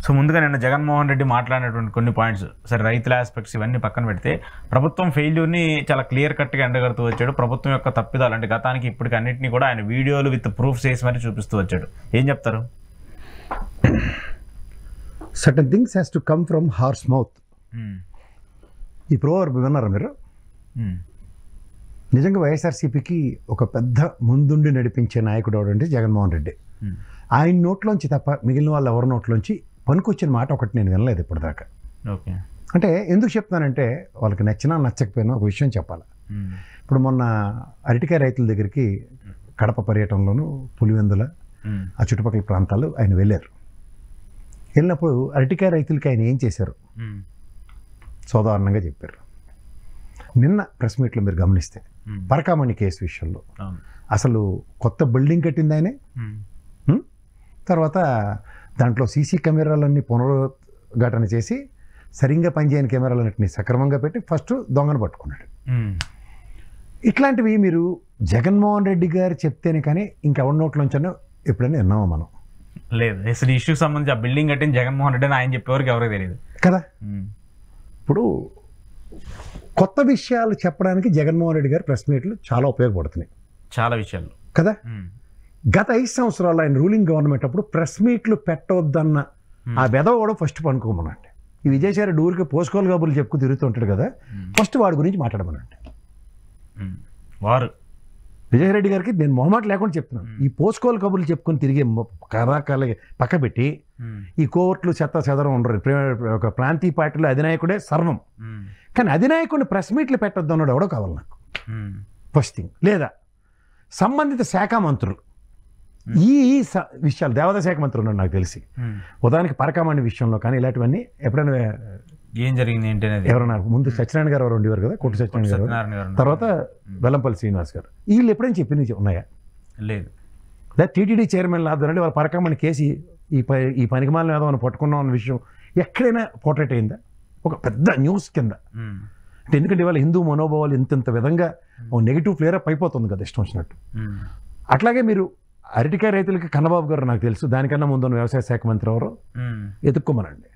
So ముందుగా నిన్న జగన్మోహన్ రెడ్డి మాట్లాడినటువంటి కొన్ని పాయింట్స్, సరే రైతుల ఆస్పెక్ట్స్ ఇవన్నీ పక్కన పెడితే ప్రభుత్వం ఫెయిల్యూర్ని చాలా క్లియర్ కట్గా ఎండగడుతూ వచ్చాడు. ప్రభుత్వం యొక్క తప్పిదాలు అంటే గతానికి ఇప్పటికి అన్నింటినీ కూడా ఆయన వీడియోలు విత్ ప్రూఫ్స్ వేసి మరి చూపిస్తూ వచ్చాడు. ఏం చెప్తారు? Certain things has to come from horse mouth. ఈ ప్రోవర్బ్ విన్నారా మీరు? నిజంగా వైఎస్ఆర్సీపీకి ఒక పెద్ద ముందుండి నడిపించే నాయకుడు ఎవడంటే జగన్మోహన్ రెడ్డి. ఆయన నోట్లోంచి తప్ప మిగిలిన వాళ్ళు ఎవరి నోట్లోంచి పనికొచ్చిన మాట ఒకటి నేను వినలేదు ఇప్పటిదాకా. ఓకే, అంటే ఎందుకు చెప్తానంటే వాళ్ళకి నచ్చినా నచ్చకపోయినా ఒక విషయం చెప్పాలి. ఇప్పుడు మొన్న అరటికాయ రైతుల దగ్గరికి కడప పర్యటనలోను పులివెందుల ఆ చుట్టుపక్కల ప్రాంతాలు ఆయన వెళ్ళారు. వెళ్ళినప్పుడు అరటికాయ రైతులకి ఆయన ఏం చేశారు సాధారణంగా చెప్పారు. నిన్న ప్రెస్ మీట్లో మీరు గమనిస్తే పరకామణి కేసు విషయంలో అసలు కొత్త బిల్డింగ్ కట్టింది ఆయనే. తర్వాత దాంట్లో సీసీ కెమెరాలన్నీ పునరుద్ఘాటన చేసి సరిగ్గా పనిచేయని కెమెరాలన్నింటినీ సక్రమంగా పెట్టి ఫస్ట్ దొంగను పట్టుకున్నాడు. ఇట్లాంటివి మీరు జగన్మోహన్ రెడ్డి గారు చెప్తేనే కానీ ఇంకెవరి నోట్లోంచనో ఎప్పుడైనా విన్నామా మనం? లేదు. అసలు ఈ ఇష్యూకి సంబంధించి ఆ బిల్డింగ్ కట్టిన జగన్మోహన్ రెడ్డి అని ఆయన చెప్పేవారికి ఎవరికి తెలియదు కదా. ఇప్పుడు కొత్త విషయాలు చెప్పడానికి జగన్మోహన్ రెడ్డి గారు ప్రెస్ మీట్లు చాలా ఉపయోగపడుతున్నాయి, చాలా విషయాలు కదా. గత 5 సంవత్సరాలు ఆయన రూలింగ్ గవర్నమెంట్ అప్పుడు ప్రెస్ మీట్లు పెట్టవద్దన్న ఆ వెధవ కూడా ఫస్ట్ పనుకోమనండి. ఈ విజయసాయి రెడ్డి ఊరికి పోసుకోలు కబుర్లు చెప్పుకు తిరుగుతుంటాడు కదా, ఫస్ట్ వాడి గురించి మాట్లాడమనండి. వారు విజయరెడ్డి గారికి నేను మొహమాట లేకుండా చెప్తున్నాను, ఈ పోసుకోలు కబుర్లు చెప్పుకొని తిరిగే కథాకాల పక్క పెట్టి ఈ కోర్టులు చెత్త చెదరం ఉండరు. ఒక ప్రాంతీయ పార్టీలో అధినాయకుడే సర్వం, కానీ అధినాయకుడిని ప్రెస్ మీట్లు పెట్టద్దు అన్నాడు ఎవడో కావాలి నాకు ఫస్ట్ థింగ్. లేదా సంబంధిత శాఖ మంత్రులు ఈ విషయాలు, దేవాదాయ శాఖ మంత్రులు ఉన్నాడు నాకు తెలిసి, ఉదాహరణకి పరకామణి విషయంలో కానీ ఇలాంటివన్నీ ఎప్పుడైనా ఏం జరిగింది ఏంటి అనేది ఎవరన్నా ముందు సత్యనారాయణ గారు ఎవరు ఉండేవారు కదా, కొట్టు సత్యనారాయణ గారు, తర్వాత వెల్లంపల్లి శ్రీనివాస్ గారు, వీళ్ళు ఎప్పుడైనా చెప్పింది ఉన్నాయా? లేదు. లేదా టీటీడీ చైర్మన్ లాద్దండి వాళ్ళ పరకామణి కేసి ఈ పనికిమాల మీద మనం పట్టుకున్నాం అన్న విషయం ఎక్కడైనా పోర్ట్రేట్ అయిందా ఒక పెద్ద న్యూస్ కింద? అంటే ఎందుకంటే ఇవాళ హిందూ మనోభావాలు ఇంత విధంగా నెగిటివ్ ఫ్లేరప్ అయిపోతుంది కదా ఇష్టం వచ్చినట్టు. అట్లాగే మీరు అరటికాయ రైతులకి కన్నబాబు గారు నాకు తెలుసు, దానికన్నా ముందు వ్యవసాయ శాఖ మంత్రి ఎవరో ఎదుక్కోమనండి.